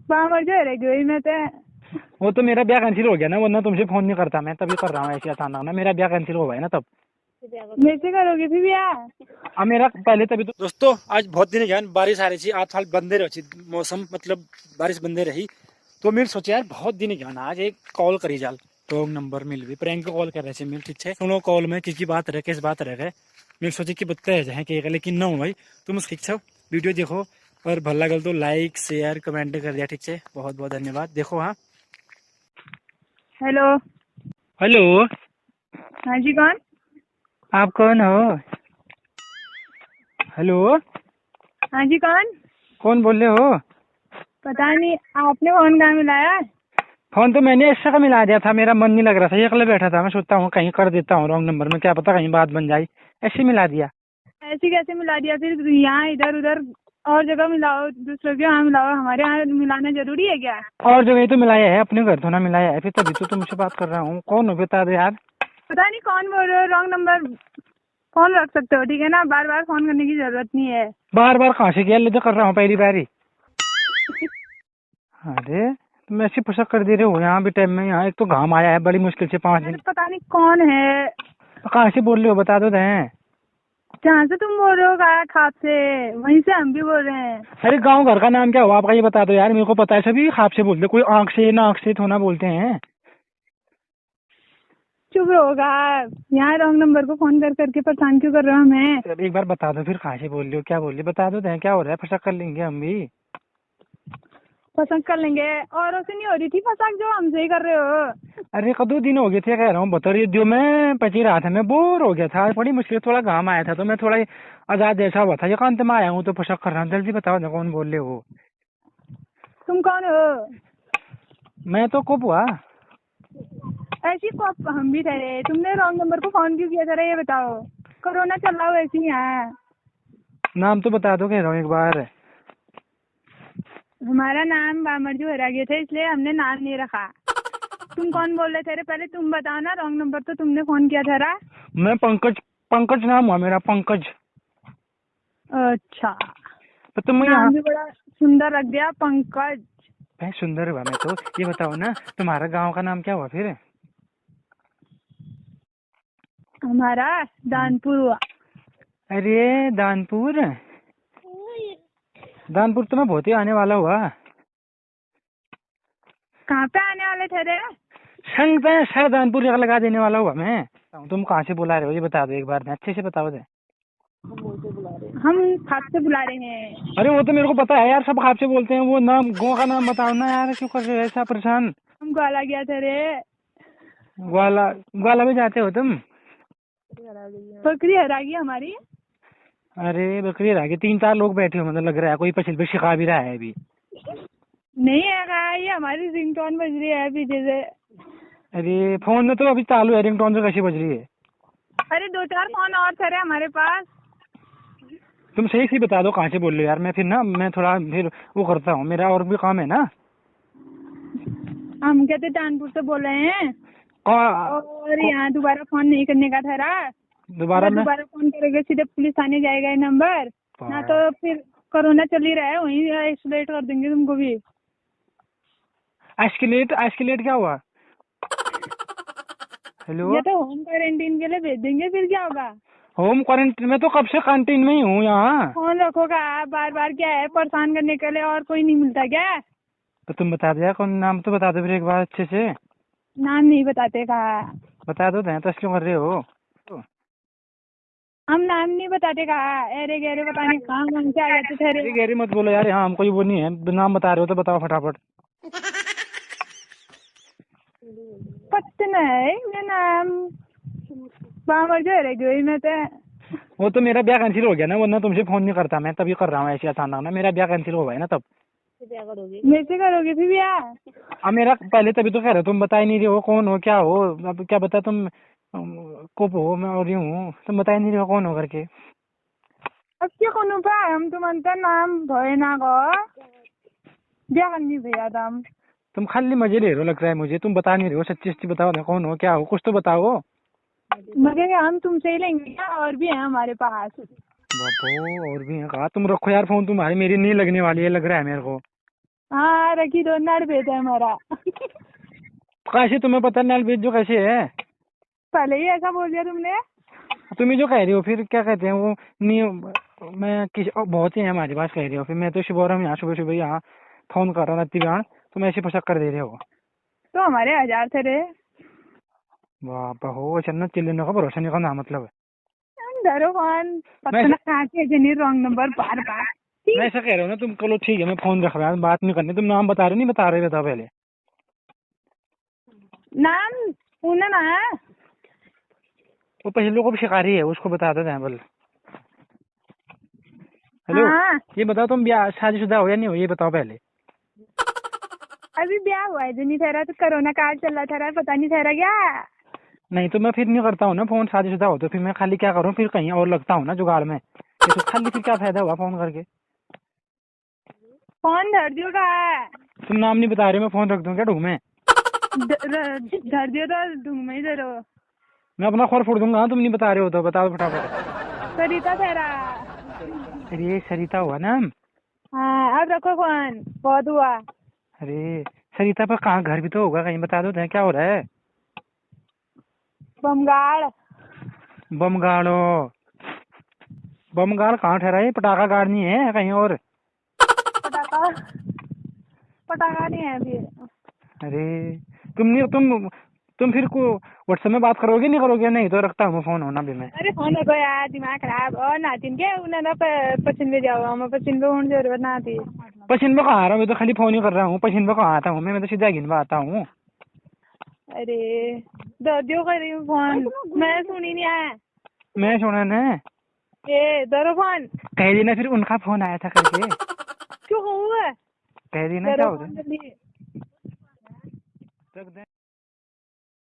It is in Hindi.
बामर जो रह गई मैं तो। वो तो मेरा ब्याह कैंसिल हो गया ना, वरना तुमसे फोन नहीं करता मैं, तभी कर रहा हूँ ऐसे अचानक ना, मेरा ब्याह कैंसिल हो गया ना तब। मेरे से करोगे फिर ब्याह? अब मेरा पहले तभी तो। दोस्तों आज बहुत दिन गया, बारिश आ रही थी, आज हाल बंदे रही मौसम, मतलब बारिश बंदे रही, तो मेरे सोचे यार बहुत दिन गया ना, आज एक कॉल करी जाल। रॉन्ग नंबर मिल भी, प्रैंक को कॉल कर रहे थे मिल, ठीक है सुनो कॉल में किसकी बात रहे, किस बात रह गए, मेरे सोचे कि बत्ते जाए कि लेकिन ना हो भाई, तुम ठीक छो, वीडियो देखो और भला गल तो लाइक शेयर कमेंट कर दिया, ठीक है बहुत बहुत धन्यवाद। देखो हाँ। हेलो। हेलो। हाँ जी, कौन? आप कौन हो? हेलो। हाँ जी, कौन? कौन बोल रहे हो? पता नहीं, आपने फोन कहाँ मिलाया? फोन तो मैंने ऐसा का मिला दिया था, मेरा मन नहीं लग रहा था, ये अकेले बैठा था, मैं सोचता हूँ कहीं कर देता हूँ रॉन्ग नंबर में, क्या पता कहीं बात बन जाए, ऐसे मिला दिया। ऐसे कैसे मिला दिया? फिर यहाँ इधर उधर और जगह मिलाओ, दूसरों के यहाँ मिलाओ, हमारे यहाँ मिलाना जरूरी है क्या? और जगह तो मिलाया है, अपने घर तो ना मिलाया है, फिर तभी तो तुमसे बात कर रहा हूँ। कौन हो बता दो यार। पता नहीं कौन बोल रहे हो, रॉन्ग नंबर फोन रख सकते हो, ठीक है ना? बार बार फोन करने की जरूरत नहीं है। बार बार कहाँ से किया, ले तो कर रहा हूँ पहली बार ही। अरे तुम ऐसी पुशअप कर दे रहे हो यहाँ भी टाइम में, यहाँ एक तो घाम आया है बड़ी मुश्किल से 5 दिन। पता नहीं कौन है। तो कहाँ से बोल रहे हो बता दो दें। जहाँ से तुम बोल रहे हो गाया खाप से, वहीं से हम भी बोल रहे हैं। अरे गांव घर का नाम क्या हुआ आपका, ये बता दो यार, मेरे को पता है सभी खाप से बोलते, कोई आंख से नाक से थोड़ा बोलते हैं। चुप रहोगा? यहाँ रॉन्ग नंबर को फोन कर करके परेशान क्यों कर रहे हो हमें? अब एक बार बता दो फिर कहाँ से बोल रहे हो, क्या बोल रहे हो बता दो दें, क्या हो रहा है, फंसा कर लेंगे हम भी। पसंद कर लेंगे, औरों से नहीं हो रही थी फसाक जो हमसे ही कर रहे हो। अरे कदो दिन हो गए थे कह रहा हूँ, बता रही जो मैं पची रहा था, मैं बोर हो गया था, बड़ी मुश्किल, थोड़ा घाम आया था तो मैं थोड़ा आजाद जैसा हुआ था, एकांत में आया हूँ तो फंसा कर रहा हूँ, जल्दी बताओ ना कौन बोल रहे हो। तुम कौन हो? मैं तो कब हुआ। ऐसी को हम भी ठहरे, तुमने रॉन्ग नंबर को फोन क्यों किया था ये बताओ? कोरोना चल रहा हो ऐसी ही है। नाम तो बता दो कह रहा हूँ एक बार। हमारा नाम बामरजू हरा गया था, इसलिए हमने नाम नहीं रखा। तुम कौन बोल रहे थे? पहले तुम बताओ ना, रॉन्ग नंबर तो तुमने फोन किया था। मैं पंकज, पंकज नाम हुआ मेरा, पंकज। अच्छा, तो तुम यहाँ नाम भी बड़ा सुंदर रख दिया, पंकज। मैं सुंदर हुआ मैं तो, ये बताओ ना तुम्हारा गांव का नाम क्या हुआ फिर? हमारा दानपुर हुआ। अरे दानपुर, दानपुर तो मैं बहुत ही आने वाला हुआ। कहाँ पे आने वाले थे रे? संग पे सर दानपुर जगह लगा देने वाला हुआ मैं। तुम कहाँ से बुला रहे हो ये बता दो एक बार, मैं अच्छे से बताओ दे। हम खाप से बुला रहे हैं। अरे वो तो मेरे को पता है यार, सब आपसे बोलते हैं, वो नाम गाँव का नाम बताओ ना यार, क्यों कर रहे हो ऐसा परेशान। हम ग्वाला गया था रे। ग्वाला, ग्वाला भी जाते हो तुम? बकरी हरा गई हमारी। अरे बकरी रह गई, 3-4 लोग बैठे हो, मतलब लग रहा है कोई पछिल पे शिका भी रहा है अभी। नहीं है, ये हमारी रिंगटोन बज रही है पीछे से। अरे फोन में तो अभी चालू है, रिंगटोन से कैसी बज रही है? अरे 2-4 फोन और थे रे हमारे पास। तुम सही से बता दो कहाँ से बोल रहे हो यार, मैं फिर ना मैं थोड़ा फिर वो करता हूँ, मेरा और भी काम है ना। हम कहते कानपुर से बोल रहे हैं, और यहाँ दोबारा फोन नहीं करने का ठहरा। दोबारा मैं दोबारा फोन करोगे सीधे पुलिस थाने जाएगा ये नंबर, ना तो फिर कोरोना चल ही रहा है, वहीं आइसोलेट कर देंगे तुमको भी। एस्केलेट, एस्केलेट क्या हुआ? हेलो। ये तो होम क्वारंटीन के लिए भेज देंगे, फिर क्या होगा? होम क्वारंटीन में तो कब से क्वारंटीन में ही हूँ यहाँ। फोन रखोगा बार बार, क्या है परेशान करने के लिए, और कोई नहीं मिलता क्या? तो तुम बता दिया कौन, नाम तो बता दो फिर एक बार अच्छे से। नाम नहीं बताते का? बता दो तो क्यों कर रहे हो? हम नाम नहीं बताते का। अरे गहरे पता नहीं कहाँ से आ जाते थे रे। अरे गहरी मत बोलो यार, यहाँ हमको वो नहीं है, नाम बता रहे हो तो बताओ फटाफट। पता नहीं मेरा नाम बामर जो रह गई मैं तो। वो तो मेरा ब्याह कैंसिल हो गया ना, वरना तुमसे फोन नहीं करता मैं, तभी कर रहा हूँ ऐसे अचानक ना, मेरा ब्याह कैंसिल हो गया ना तब। मेरे से करोगे फिर ब्याह? अब मेरा पहले तभी तो कह रहे हो, तुम बता ही नहीं रहे हो कौन हो क्या हो, अब क्या बता तुम कोप हो, मैं और यूँ हूँ, तुम बता ही नहीं रहे हो कौन हो करके। अब क्या करूँ पा, हम तो मनता नाम भय ना गो ब्याह करनी भैया दाम। तुम खाली मजे ले रहे हो लग रहा है मुझे, तुम बता नहीं रहे हो, सच्ची सच्ची बताओ ना कौन हो क्या हो, कुछ तो बताओ। मगर हम तुमसे ही लेंगे क्या? और भी है हमारे पास। बापो और भी है कहा, तुम रखो यार फोन, तुम्हारी मेरी नहीं लगने वाली है लग रहा है मेरे को। हाँ रखी दो नड़ भेद है हमारा। कैसे तुम्हें पता नल बीज जो कैसे है? पहले ही ऐसा बोल दिया तुमने। तुम ही जो कह रही हो फिर क्या कहते हैं वो नहीं। मैं किसी बहुत ही है हमारे पास कह रही हो, फिर मैं तो सुबह यहाँ सुबह सुबह यहाँ फोन कर रहा हूँ रात्रि बिहान, तुम ऐसे पोशक कर दे रहे हो। तो हमारे 1000 थे रे। बाप हो चलना चिल्लने का भरोसा नहीं करना मतलब। डरो कौन मैं पता कहाँ के जनी रॉन्ग नंबर बार बार। मैं ऐसा कह रहा हूँ ना तुम, चलो ठीक है मैं फोन रख रहा हूँ, बात नहीं करनी। तुम नाम बता रहे नहीं बता रहे, बताओ पहले। नाम पूना ना है। वो पहले को भी शिकारी है उसको बता दो बोल। हेलो हाँ ये बताओ तुम ब्याह शादीशुदा हो या नहीं हो, ये बताओ पहले। अभी ब्याह हुआ है जो नहीं ठहरा, तो कोरोना काल चल रहा था, पता नहीं ठहरा क्या। नहीं तो मैं फिर नहीं करता हूँ ना फोन, शादीशुदा हो तो फिर मैं खाली क्या करूँ, फिर कहीं और लगता हूँ ना जुगाड़ में। ये तो खाली फिर क्या फायदा हुआ फोन करके। फोन धर दियो का है। तुम नाम नहीं बता रहे, मैं फोन रख दूँ क्या ढूंढ में? धर दियो तो ढूंढ में ही धरो। मैं अपना खोर फोड़ दूंगा, तुम नहीं बता रहे हो तो बताओ फटाफट। सरिता ठहरा। अरे सरिता हुआ ना? हाँ अब रखो फोन, बहुत हुआ। अरे सरिता पर कहाँ घर भी तो होगा कहीं, बता दो क्या हो रहा है? बमगाड़। बमगाड़ो? बमगाड़ कहाँ ठहरा है? पटाखा गाड़ नहीं है कहीं और? पटाखा पटाखा नहीं है अभी। अरे तुम नहीं तुम फिर को व्हाट्सएप में बात करोगे नहीं करोगे? नहीं तो रखता हूँ फोन होना भी मैं। अरे फोन रखो यार, दिमाग खराब और नातिन के उन्हें पसंद में जाओ, हमें पसंद में होने जरूरत ना आती। पश्चिम में कहाँ आ रहा हूँ, मैं तो खाली फोन ही कर रहा हूँ। पश्चिम में कहाँ आता हूँ मैं तो सीधा गिनवा आता हूँ। अरे दर्दियों कर रही हूँ फोन, मैं सुनी नहीं है। मैं सुना न, ए दरो फोन। कह देना फिर उनका फोन आया था करके। क्यों हुआ? कह देना क्या दरो होता फोन है। जल्दी। रख दे।